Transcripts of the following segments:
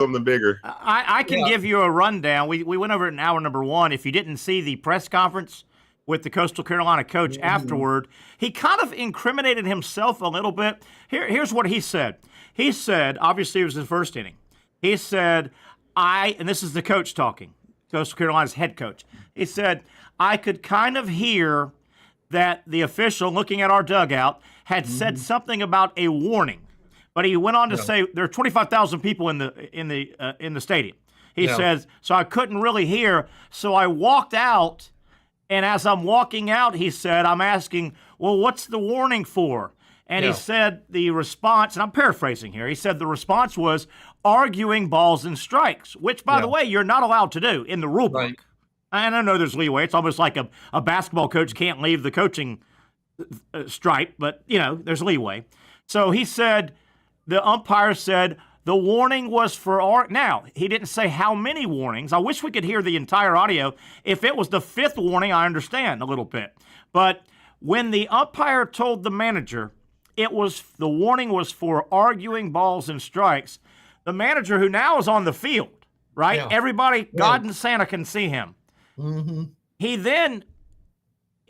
something bigger. I can give you a rundown. We went over it in hour number one. If you didn't see the press conference with the Coastal Carolina coach afterward, he kind of incriminated himself a little bit. Here's what he said. He said, obviously it was his first inning. He said, and this is the coach talking, Coastal Carolina's head coach. He said, I could kind of hear that the official looking at our dugout had said something about a warning. But he went on to say there are 25,000 people in the stadium. He says, so I couldn't really hear. So I walked out, and as I'm walking out, he said, I'm asking, well, what's the warning for? And he said the response, and I'm paraphrasing here, he said the response was arguing balls and strikes, which, by the way, you're not allowed to do in the rule book. And I know there's leeway. It's almost like a basketball coach can't leave the coaching stripe, but, there's leeway. So he said, the umpire said the warning was for now, he didn't say how many warnings. I wish we could hear the entire audio. If it was the fifth warning, I understand a little bit. But when the umpire told the manager the warning was for arguing balls and strikes, the manager, who now is on the field, right? Yeah. Everybody, God and Santa can see him. He then,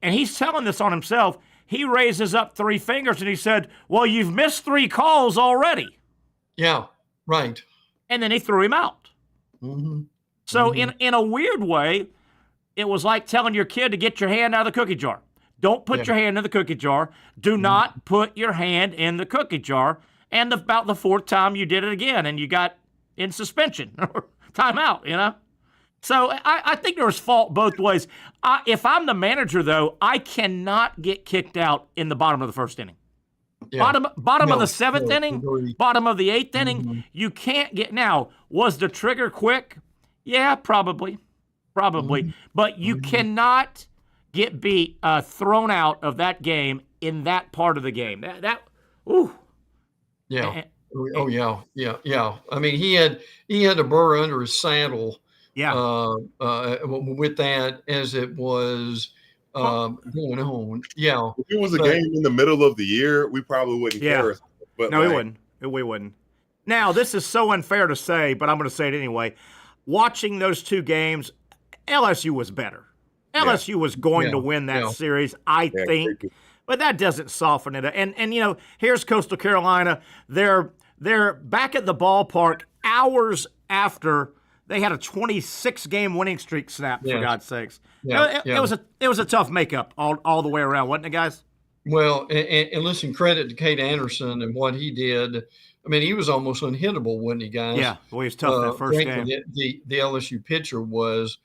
and he's telling this on himself, he raises up three fingers and he said, well, you've missed three calls already. Yeah, right. And then he threw him out. So in a weird way, it was like telling your kid to get your hand out of the cookie jar. Don't put your hand in the cookie jar. Do not put your hand in the cookie jar. And about the fourth time you did it again and you got in suspension or timeout, So I think there was fault both ways. If I'm the manager, though, I cannot get kicked out in the bottom of the first inning. Yeah. Bottom of the seventh inning, bottom of the eighth inning, you can't get. Now, was the trigger quick? Yeah, probably. But you cannot get thrown out of that game in that part of the game. Yeah. Yeah. I mean, he had a burr under his saddle. With that, as it was going on. Yeah. If it was a game in the middle of the year, we probably wouldn't care. But no, we wouldn't. Now, this is so unfair to say, but I'm going to say it anyway. Watching those two games, LSU was better. LSU was going to win that series, I think. But that doesn't soften it. And here's Coastal Carolina. They're back at the ballpark hours after they had a 26-game winning streak snap, for God's sakes. It was a tough makeup all the way around, wasn't it, guys? Well, and listen, credit to Kate Anderson and what he did. I mean, he was almost unhittable, wasn't he, guys? Yeah, boy, he was tough that first game. The LSU pitcher was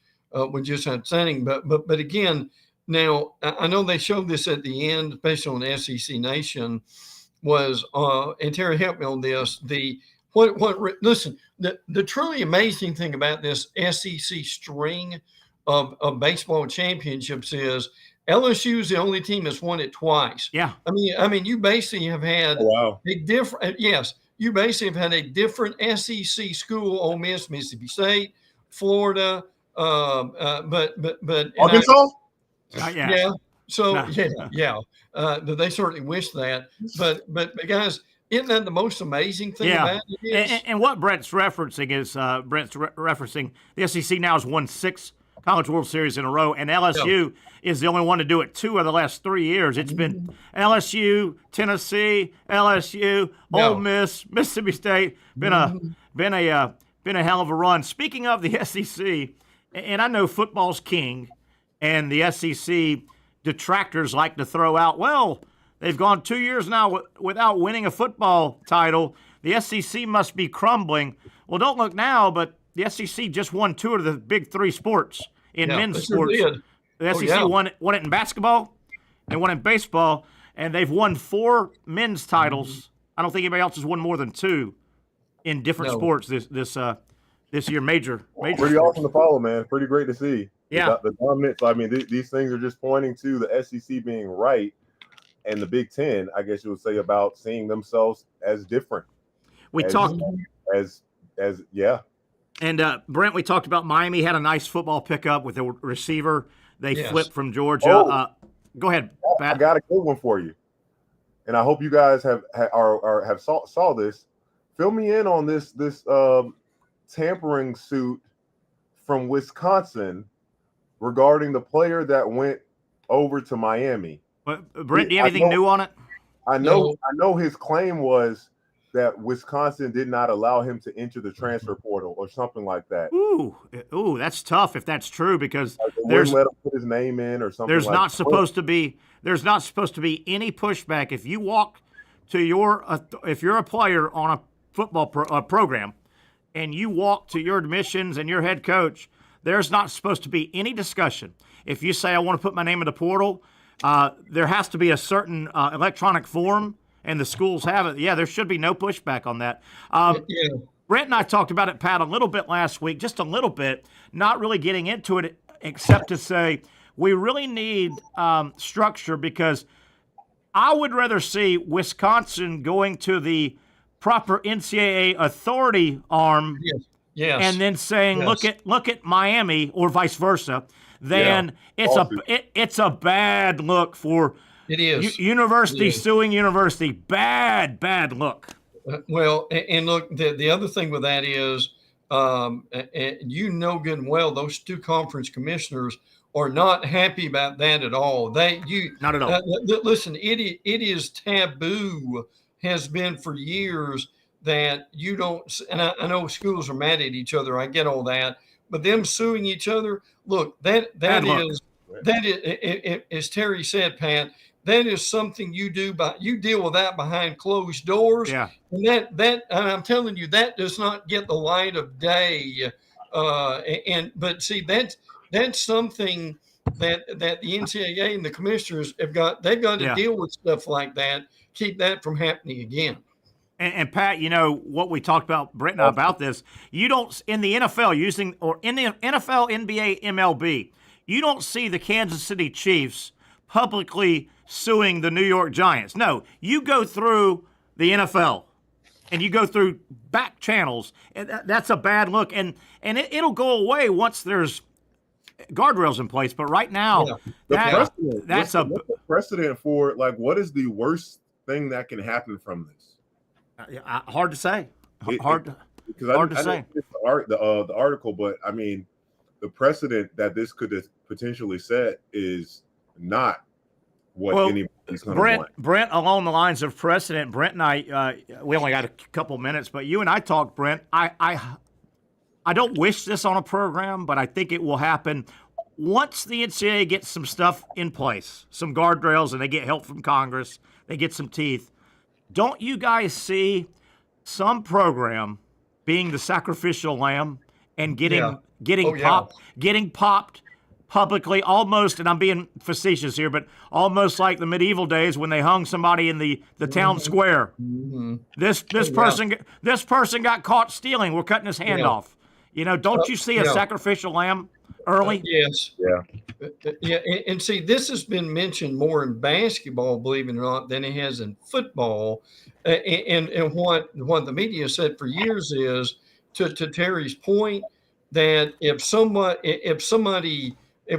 just outstanding. But again, now I know they showed this at the end, especially on SEC Nation, was and Terry helped me on this. Listen, the truly amazing thing about this SEC string of baseball championships is LSU is the only team that's won it twice. Yeah. I mean, you basically have had a different. Yes, you basically have had a different SEC school: Ole Miss, Mississippi State, Florida, but Arkansas. Yeah. So they certainly wish that. But guys. Isn't that the most amazing thing about it? And what Brent's referencing is the SEC now has won 6 College World Series in a row, and LSU is the only one to do it 2 of the last 3 years. It's been LSU, Tennessee, LSU, Ole Miss, Mississippi State. Been a hell of a run. Speaking of the SEC, and I know football's king, and the SEC detractors like to throw out, they've gone 2 years now without winning a football title. The SEC must be crumbling. Well, don't look now, but the SEC just won 2 of the big 3 sports in men's sports. Sure the SEC won it in basketball, they won it in baseball, and they've won 4 men's titles. I don't think anybody else has won more than 2 in different sports this year. Major. Pretty awesome to follow, man. Pretty great to see. Yeah, the dominance. I mean, these things are just pointing to the SEC being right. And the Big Ten, I guess you would say, about seeing themselves as different. We talked as. And Brent, we talked about Miami had a nice football pickup with a receiver. They flipped from Georgia. Go ahead, Pat. I got a good one for you, and I hope you guys have saw this. Fill me in on this tampering suit from Wisconsin regarding the player that went over to Miami. But Brent, do you have anything new on it? I know his claim was that Wisconsin did not allow him to enter the transfer portal or something like that. Ooh, that's tough if that's true, because there's let him put his name in or something. There's not supposed to be any pushback if you walk to if you're a player on a football program and you walk to your admissions and your head coach. There's not supposed to be any discussion. If you say I want to put my name in the portal, there has to be a certain electronic form. And the schools have it. Yeah, there should be no pushback on that. Brent and I talked about it, Pat, a little bit last week, just a little bit, not really getting into it except to say we really need structure, because I would rather see Wisconsin going to the proper NCAA authority arm and then saying, look at Miami, or vice versa, than it's a bad look for university suing university. Bad look. Well, and look, the other thing with that is, you know good and well, those two conference commissioners are not happy about that at all. Not at all. Listen, it is taboo, has been for years, that you don't, and I know schools are mad at each other. I get all that, but them suing each other, look, that is, as Terry said, Pat, that is something you do, you deal with that behind closed doors. Yeah. And and I'm telling you, that does not get the light of day. But see, that's something that the NCAA and the commissioners they've got to deal with stuff like that, keep that from happening again. And Pat, you know what we talked about, Brent and I, about this. You don't, in the NFL in the NFL, NBA, MLB, you don't see the Kansas City Chiefs publicly suing the New York Giants. No, you go through the NFL and you go through back channels, and that's a bad look. And it'll go away once there's guardrails in place. But right now, that's a precedent for, like, what is the worst thing that can happen from this? Hard to say. Hard to say. The article, but I mean, the precedent that this could potentially set is not what anybody's going to want. Brent, along the lines of precedent, Brent and I, we only got a couple minutes, but you and I talked, Brent. I don't wish this on a program, but I think it will happen once the NCAA gets some stuff in place, some guardrails, and they get help from Congress, they get some teeth. Don't you guys see some program being the sacrificial lamb and getting popped publicly, almost, and I'm being facetious here, but almost like the medieval days when they hung somebody in the town square. Mm-hmm. This person got caught stealing. We're cutting his hand off. You know, don't you see a sacrificial lamb early? Yes. Yeah. And see, this has been mentioned more in basketball, believe it or not, than it has in football. And what the media said for years is, to Terry's point, that if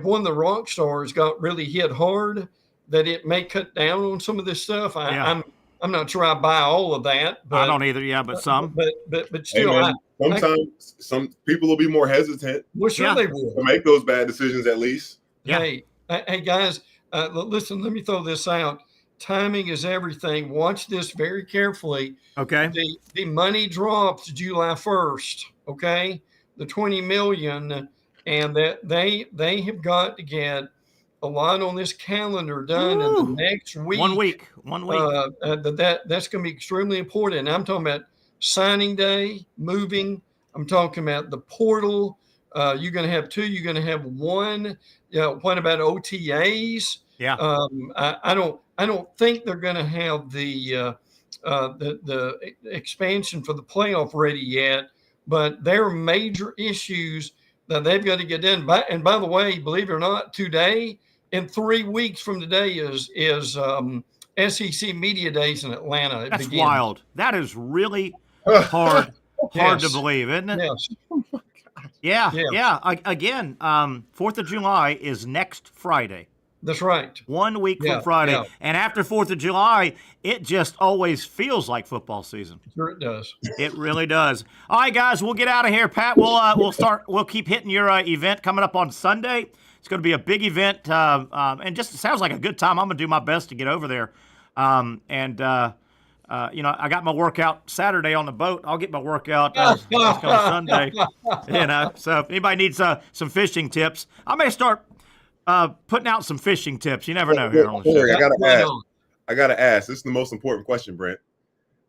one of the rock stars got really hit hard, that it may cut down on some of this stuff. I'm not sure I buy all of that. But, I don't either. Yeah, but some. But still, sometimes some people will be more hesitant. Well, sure they will to make those bad decisions at least. Yeah. Hey guys, listen. Let me throw this out. Timing is everything. Watch this very carefully. Okay. The money drops July 1st. Okay, the $20 million. And that they have got to get a lot on this calendar done in the next week. 1 week. That's going to be extremely important. And I'm talking about signing day, moving. I'm talking about the portal. You're going to have two. You're going to have one. What about OTAs? Yeah. I don't think they're going to have the expansion for the playoff ready yet. But there are major issues that they've got to get done. And by the way, believe it or not, today, in 3 weeks from today, is SEC Media Days in Atlanta. That's wild. That is really hard to believe, isn't it? Yes. Oh my God. Yeah. Again, 4th of July is next Friday. That's right. 1 week from Friday. Yeah. And after 4th of July, it just always feels like football season. Sure it does. It really does. All right, guys, we'll get out of here. Pat, we'll keep hitting your event coming up on Sunday. It's going to be a big event, and just sounds like a good time. I'm going to do my best to get over there. I got my workout Saturday on the boat. I'll get my workout Sunday. So if anybody needs some fishing tips, I may start putting out some fishing tips. You never know here on the show. I gotta ask. This is the most important question, Brent.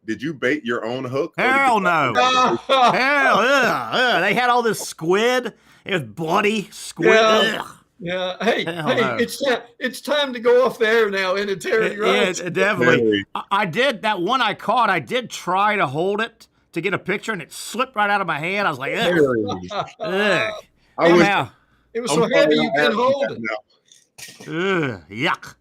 Did you bait your own hook? Hell no. Hell yeah. They had all this squid. It was bloody squid. Yeah. Yeah. Hey, no. It's time to go off the air now, isn't it, Terry? Right? Yeah, definitely. I did that one I caught. I did try to hold it to get a picture, and it slipped right out of my hand. I was like, ugh. It was so heavy you couldn't hold it. Yuck.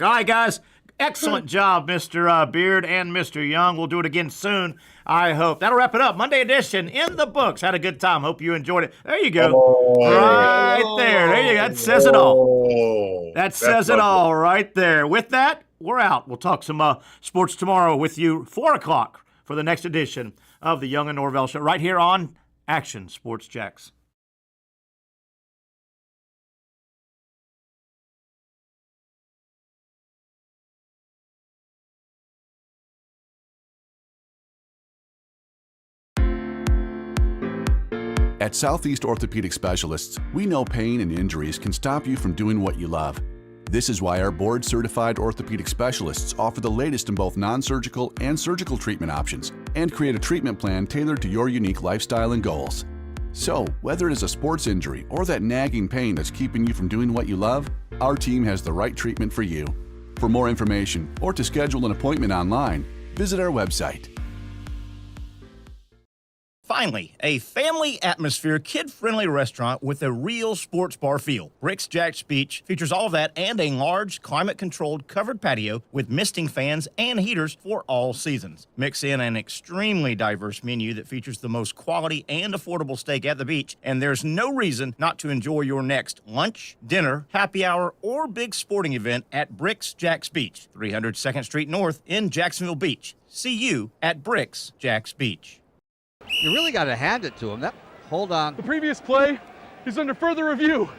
All right, guys. Excellent job, Mr. Beaird and Mr. Young. We'll do it again soon, I hope. That'll wrap it up. Monday edition in the books. Had a good time. Hope you enjoyed it. There you go. Right there. There you go. That says it all. That says it all right there. With that, we're out. We'll talk some sports tomorrow with you, 4 o'clock, for the next edition of the Young and Norvelle Show right here on Action Sports Jacks. At Southeast Orthopedic Specialists, we know pain and injuries can stop you from doing what you love. This is why our board-certified orthopedic specialists offer the latest in both non-surgical and surgical treatment options and create a treatment plan tailored to your unique lifestyle and goals. So, whether it is a sports injury or that nagging pain that's keeping you from doing what you love, our team has the right treatment for you. For more information or to schedule an appointment online, visit our website. Finally, a family atmosphere, kid-friendly restaurant with a real sports bar feel. Bricks Jack's Beach features all of that and a large, climate-controlled covered patio with misting fans and heaters for all seasons. Mix in an extremely diverse menu that features the most quality and affordable steak at the beach, and there's no reason not to enjoy your next lunch, dinner, happy hour, or big sporting event at Bricks Jack's Beach, 300 2nd Street North in Jacksonville Beach. See you at Bricks Jack's Beach. You really got to hand it to him. Hold on. The previous play is under further review.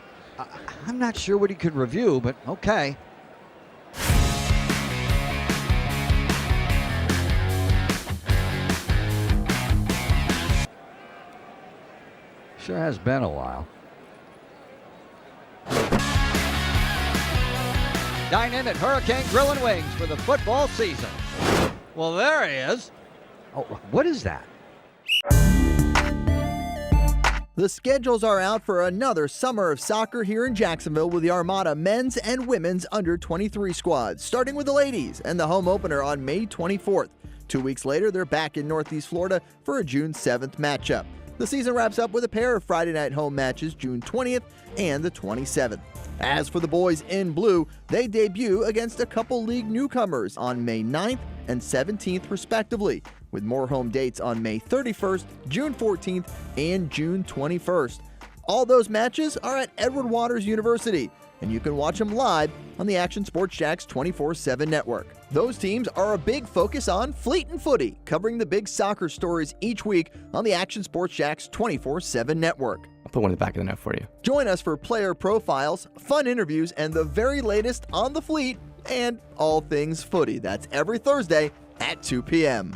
I'm not sure what he could review, but okay. Sure has been a while. Dynamic Hurricane Grill and Wings for the football season. Well, there he is. Oh, what is that? The schedules are out for another summer of soccer here in Jacksonville with the Armada men's and women's under-23 squads, starting with the ladies and the home opener on May 24th. 2 weeks later, they're back in Northeast Florida for a June 7th matchup. The season wraps up with a pair of Friday night home matches June 20th and the 27th. As for the boys in blue, they debut against a couple league newcomers on May 9th and 17th respectively, with more home dates on May 31st, June 14th, and June 21st. All those matches are at Edward Waters University, and you can watch them live on the Action Sports Jacks 24/7 network. Those teams are a big focus on Fleet and Footy, covering the big soccer stories each week on the Action Sports Jacks 24/7 network. I'll put one in the back of the net for you. Join us for player profiles, fun interviews, and the very latest on the Fleet and all things footy. That's every Thursday at 2 p.m.